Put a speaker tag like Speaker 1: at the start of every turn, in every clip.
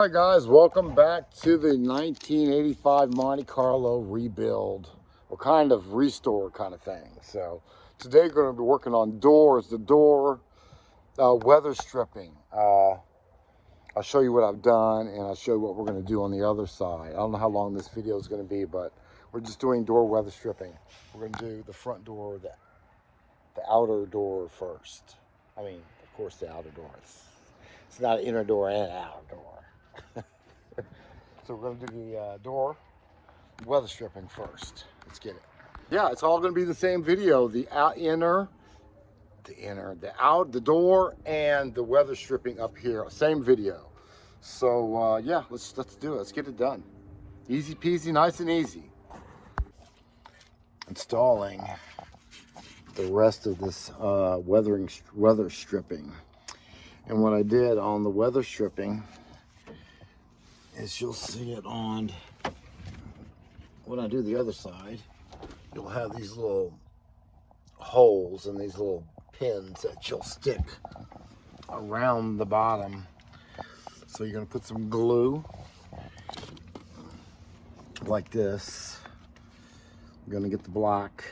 Speaker 1: Hi guys, welcome back to the 1985 Monte Carlo rebuild, or kind of restore kind of thing. So today we're going to be working on doors, the door weather stripping. I'll show you what I've done, and I'll show you what we're going to do on the other side. I don't know how long this video is going to be, but we're just doing door weather stripping. We're going to do the front door, the outer door first. I mean, of course, the outer door. It's not an inner door and an outer door. So we're going to do the door weather stripping first. Let's get it. Yeah, it's all going to be the same video. The the door, and the weather stripping up here. Same video. So yeah, let's do it. Let's get it done. Easy peasy, nice and easy. Installing the rest of this weather stripping. And what I did on the weather stripping is, you'll see it on, when I do the other side, you'll have these little holes and these little pins that you'll stick around the bottom. So you're going to put some glue like this. I'm going to get the black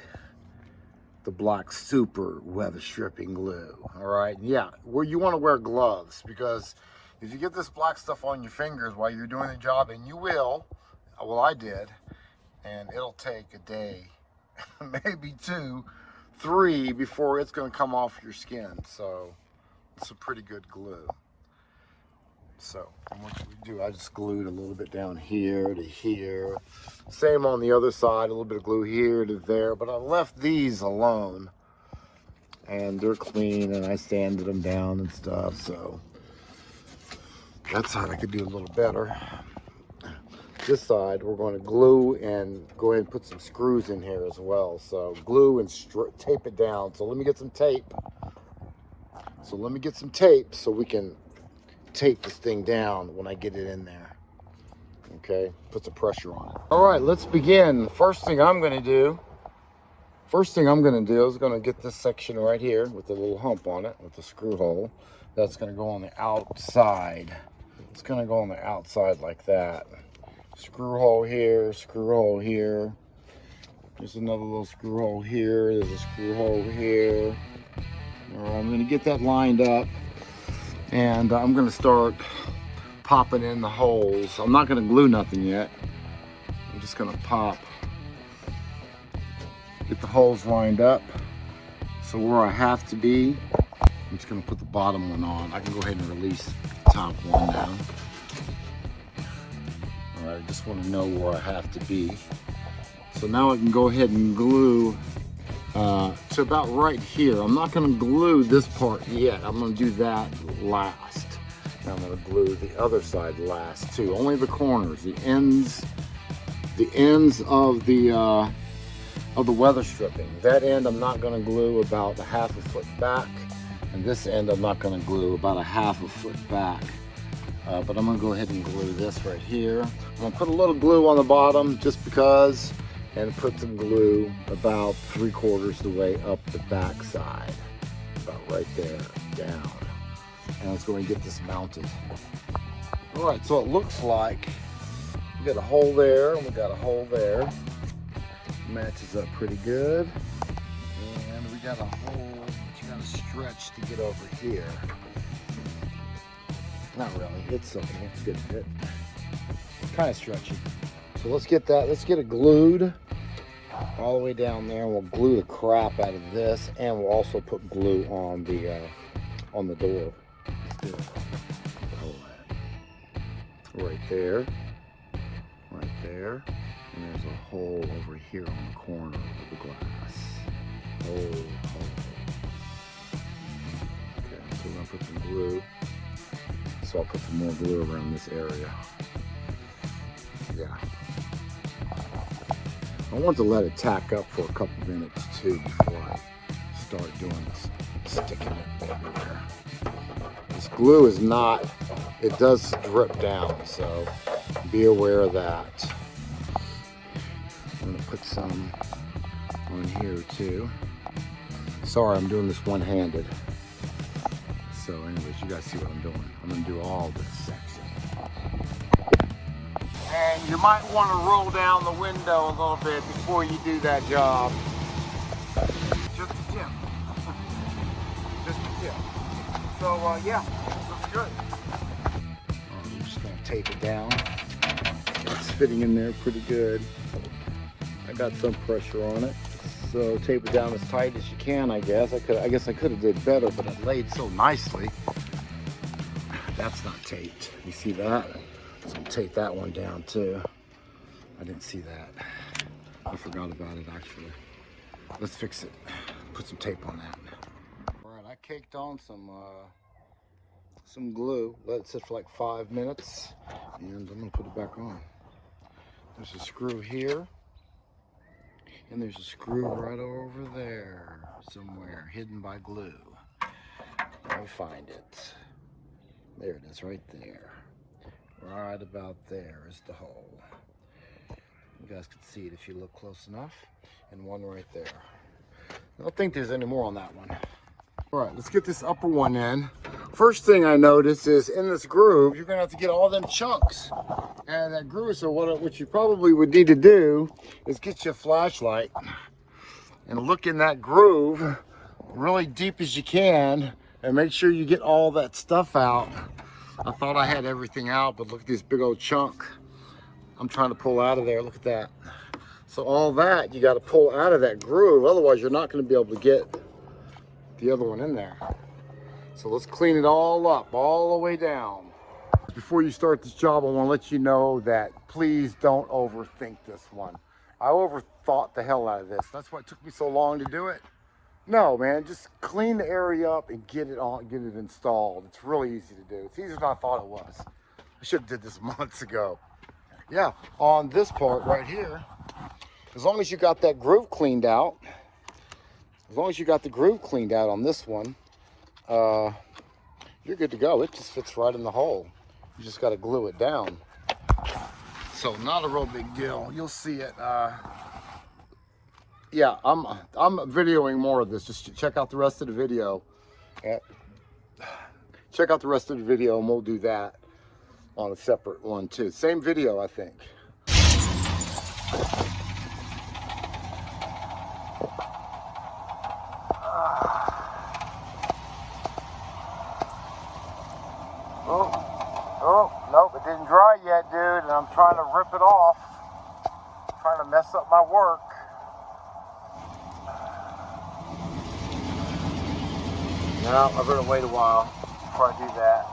Speaker 1: super weather stripping glue. All right, yeah, where you want to wear gloves, because if you get this black stuff on your fingers while you're doing the job, and you will, well, I did, and it'll take a day, maybe 2, 3 before it's going to come off your skin. So it's a pretty good glue. So what we do, I just glued a little bit down here to here. Same on the other side, a little bit of glue here to there, but I left these alone, and they're clean, and I sanded them down and stuff. So that side I could do a little better. This side we're going to glue and go ahead and put some screws in here as well. So glue and tape it down. So let me get some tape. So we can tape this thing down when I get it in there. Okay, put some pressure on it. All right, let's begin. First thing I'm going to do is going to get this section right here with the little hump on it with the screw hole. That's going to go on the outside. It's going to go on the outside like that. Screw hole here, screw hole here. There's another little screw hole here. There's a screw hole here. All right, I'm going to get that lined up, and I'm going to start popping in the holes. I'm not going to glue nothing yet. I'm just going to get the holes lined up. So where I have to be, I'm just going to put the bottom one on. I can go ahead and release the top one now. All right, I just want to know where I have to be. So now I can go ahead and glue to about right here. I'm not going to glue this part yet. I'm going to do that last. And I'm going to glue the other side last too. Only the corners, the ends of the weather stripping. That end I'm not going to glue about 1/2 foot back, and this end I'm not going to glue about 1/2 foot back. But I'm going to go ahead and glue this right here. I'm going to put a little glue on the bottom just because, and put some glue about 3/4 the way up the back side, about right there, down. And let's go and get this mounted. All right, so it looks like we got a hole there, and we got a hole there. Matches up pretty good. And we got a hole that you gotta stretch to get over here. Not really, it's okay, it's a good fit. Kind of stretchy. So let's get it glued all the way down there, and we'll glue the crap out of this, and we'll also put glue on the door. Let's do it. Hold that. Right there. Right there. And there's a hole over here on the corner of the glass. Hole. Okay, so we're gonna put some glue. So I'll put some more glue around this area. Yeah. I want to let it tack up for a couple minutes too before I start doing this, sticking it everywhere. This glue is not, it does drip down, so be aware of that. I'm gonna put some on here too. Sorry, I'm doing this one-handed. So anyways, you guys see what I'm doing. I'm gonna do all this section. You might want to roll down the window a little bit before you do that job. Just a tip. Just a tip. So yeah, looks good. I'm just gonna tape it down. It's fitting in there pretty good. I got some pressure on it. So tape it down as tight as you can, I guess. I guess I could have did better, but it laid so nicely. That's not taped. You see that? So I'll tape that one down too. I didn't see that. I forgot about it actually. Let's fix it. Put some tape on that. All right, I caked on some glue. Let it sit for like 5 minutes, and I'm gonna put it back on. There's a screw here, and there's a screw right over there somewhere, hidden by glue. Let me find it. There it is, right there. Right about there is the hole. You guys can see it if you look close enough. And one right there. I don't think there's any more on that one. All right, let's get this upper one in. First thing I noticed is in this groove, you're gonna have to get all them chunks and that groove. So what you probably would need to do is get you a flashlight and look in that groove really deep as you can and make sure you get all that stuff out. I thought I had everything out, but look at this big old chunk I'm trying to pull out of there. Look at that. So all that you got to pull out of that groove, otherwise you're not going to be able to get the other one in there. So let's clean it all up, all the way down. Before you start this job, I want to let you know that please don't overthink this one. I overthought the hell out of this. That's why it took me so long to do it. No, man, just clean the area up and get it on, get it installed. It's really easy to do. It's easier than I thought it was. I should have did this months ago. Yeah, on this part right here, as long as you got that groove cleaned out, as long as you got the groove cleaned out on this one, you're good to go. It just fits right in the hole. You just got to glue it down. So not a real big deal. You'll see it. Yeah, I'm videoing more of this. Just check out the rest of the video. Check out the rest of the video, and we'll do that on a separate one too. Same video, I think. Oh, nope, it didn't dry yet, dude, and I'm trying to rip it off. Trying to mess up my work. No, I'm gonna wait a while before I do that.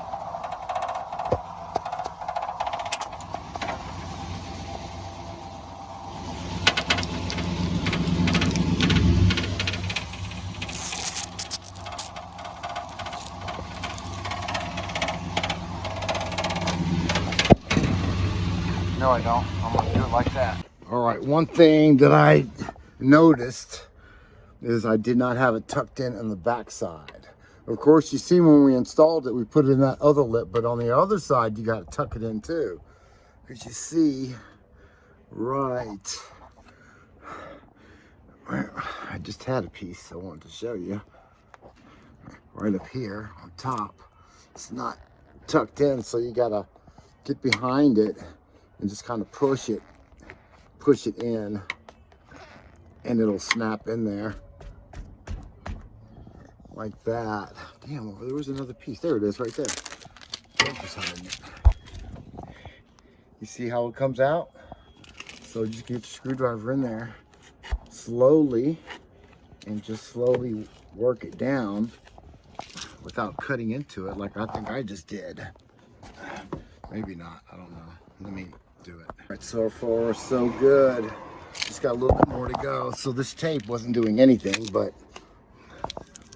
Speaker 1: No, I don't. I'm gonna do it like that. All right, one thing that I noticed is I did not have it tucked in on the back side. Of course, you see when we installed it, we put it in that other lip, but on the other side, you got to tuck it in too. Because you see, right, I just had a piece I wanted to show you. Right up here on top. It's not tucked in, so you got to get behind it and just kind of push it in, and it'll snap in there. Like that. Damn, there was another piece. There it is, right there. You see how it comes out? So just get your screwdriver in there slowly, and just slowly work it down without cutting into it like I think I just did. Maybe not, I don't know. Let me do it. All right, so far so good. Just got a little bit more to go. So this tape wasn't doing anything but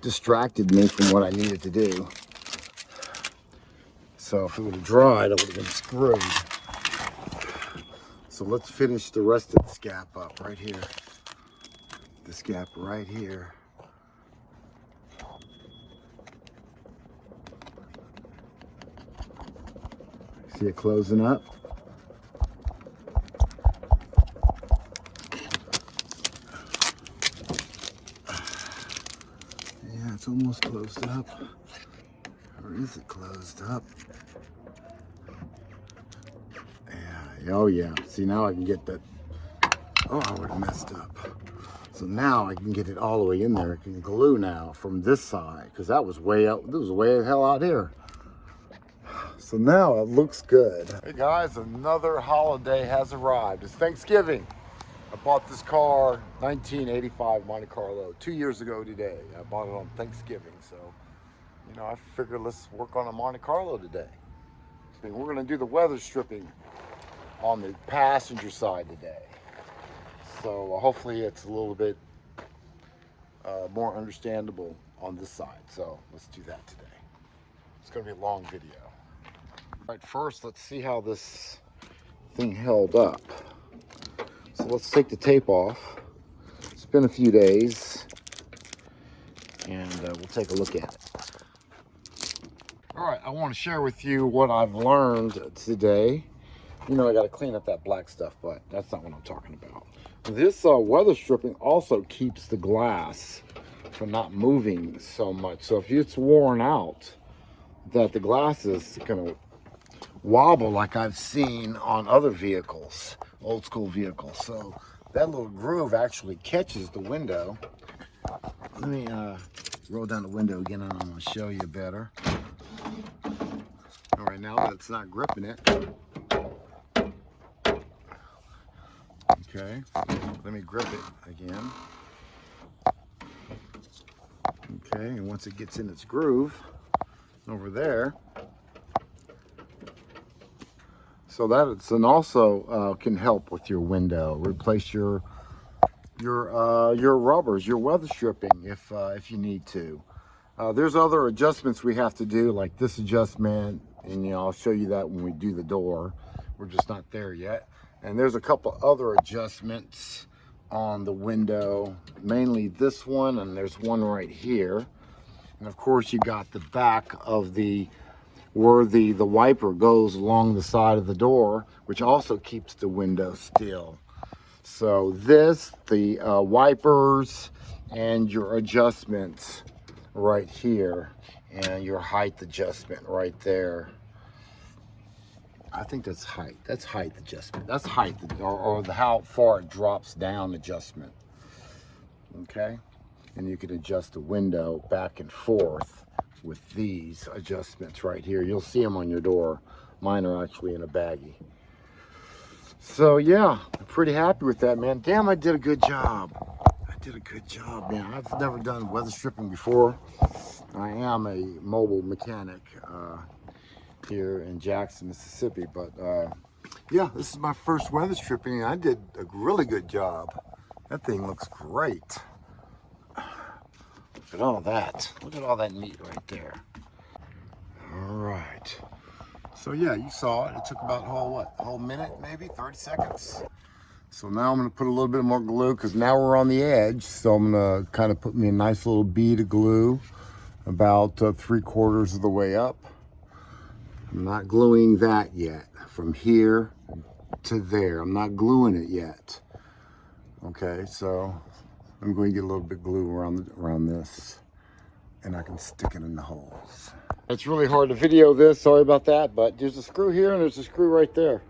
Speaker 1: distracted me from what I needed to do. So if it would have dried, I would have been screwed. So let's finish the rest of this gap up right here. This gap right here. See it closing up? Yeah, it's almost closed up. Or is it closed up? Oh yeah, see now I can get that. Oh, I would have messed up. So now I can get it all the way in there. I can glue now from this side, because that was way out, this was way the hell out here. So now it looks good. Hey guys, another holiday has arrived. It's Thanksgiving. I bought this car, 1985 Monte Carlo, 2 years ago today. I bought it on Thanksgiving, so, you know, I figured let's work on a Monte Carlo today. And we're gonna do the weather stripping on the passenger side today. So hopefully it's a little bit more understandable on this side. So let's do that today. It's gonna be a long video. All right, first let's see how this thing held up. So let's take the tape off. It's been a few days and we'll take a look at it. All right, I want to share with you what I've learned today. You know, I got to clean up that black stuff, but that's not what I'm talking about. This weather stripping also keeps the glass from not moving so much. So if it's worn out, that the glass is going to wobble like I've seen on other vehicles, old school vehicles. So that little groove actually catches the window. Let me roll down the window again and I'm going to show you better. All right, now that it's not gripping it. Okay, let me grip it again. Okay, and once it gets in its groove over there, so that it's and also can help with your window. Replace your rubbers, your weather stripping if you need to. There's other adjustments we have to do, like this adjustment, and you know I'll show you that when we do the door. We're just not there yet. And there's a couple other adjustments on the window, mainly this one, and there's one right here. And of course you got the back of where the wiper goes along the side of the door, which also keeps the window still. So this, the wipers, and your adjustments right here, and your height adjustment right there. I think that's height. That's height adjustment. That's height, or the how far it drops down adjustment. Okay, and you can adjust the window back and forth with these adjustments right here. You'll see them on your door. Mine are actually in a baggie. So yeah, I'm pretty happy with that, man. Damn, I did a good job. I did a good job, man. I've never done weather stripping before. I am a mobile mechanic here in Jackson, Mississippi, but yeah, this is my first weather stripping and I did a really good job. That thing looks great. Look at all that. Look at all that meat right there. All right. So yeah, you saw it. It took about a whole minute, maybe 30 seconds. So now I'm gonna put a little bit more glue because now we're on the edge. So I'm gonna kind of put me a nice little bead of glue about 3/4 of the way up. I'm not gluing that yet. From here to there, I'm not gluing it yet. Okay, so I'm going to get a little bit of glue around this, and I can stick it in the holes. It's really hard to video this, sorry about that, but there's a screw here and there's a screw right there.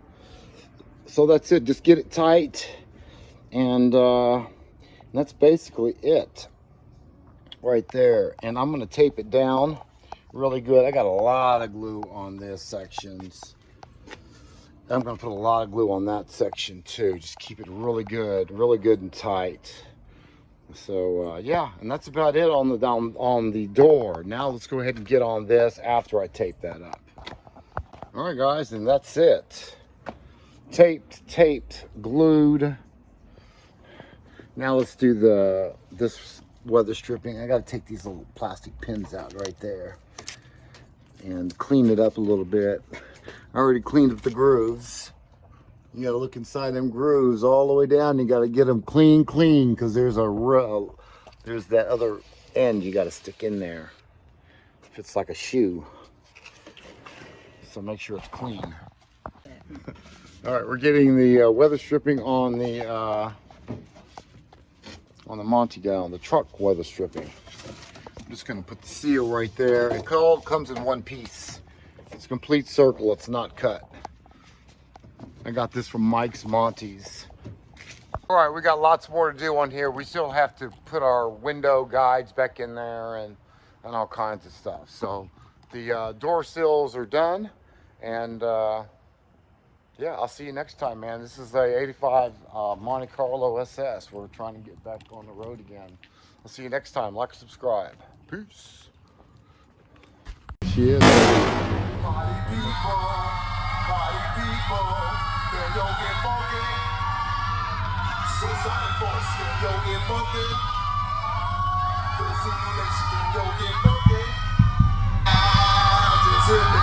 Speaker 1: So that's it, just get it tight, and that's basically it right there. And I'm going to tape it down really good. I got a lot of glue on this sections. I'm going to put a lot of glue on that section too. Just keep it really good and tight. So yeah, and that's about it on the door. Now let's go ahead and get on this after I tape that up. All right, guys, and that's it. Taped, glued. Now let's do this weather stripping. I got to take these little plastic pins out right there and clean it up a little bit. I already cleaned up the grooves. You got to look inside them grooves all the way down. You got to get them clean because there's that other end you got to stick in there. It's like a shoe. So make sure it's clean. All right, we're getting the weather stripping on the Monte down, the truck weather stripping. I'm just going to put the seal right there. It all comes in one piece. It's a complete circle. It's not cut. I got this from Mike's Monte's. All right, we got lots more to do on here. We still have to put our window guides back in there and all kinds of stuff. So the door sills are done, and yeah, I'll see you next time, man. This is a 85 Monte Carlo SS. We're trying to get back on the road again. I'll see you next time. Like, subscribe. Peace. She is. Party people, can you get funky? Suicide force, can you get funky? Simulation, can you get funky? Just hit me.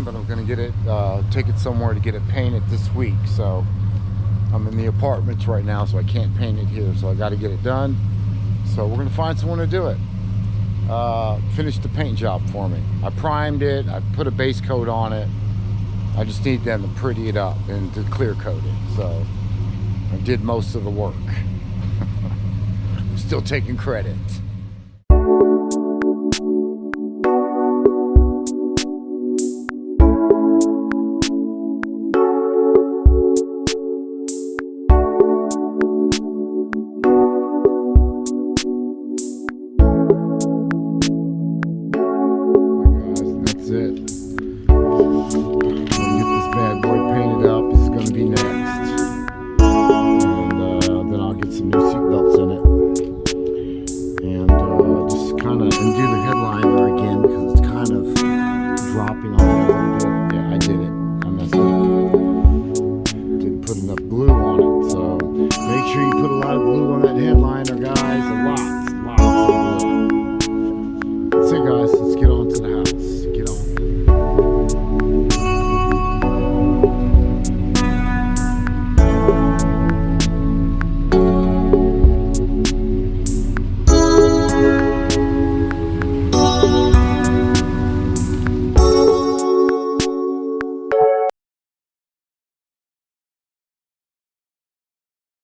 Speaker 1: But I'm gonna get it, take it somewhere to get it painted this week. So I'm in the apartments right now, so I can't paint it here. So I got to get it done. So we're gonna find someone to do it. Finish the paint job for me. I primed it. I put a base coat on it. I just need them to pretty it up and to clear coat it. So I did most of the work. I'm still taking credit. Make sure you put a lot of glue on that headline.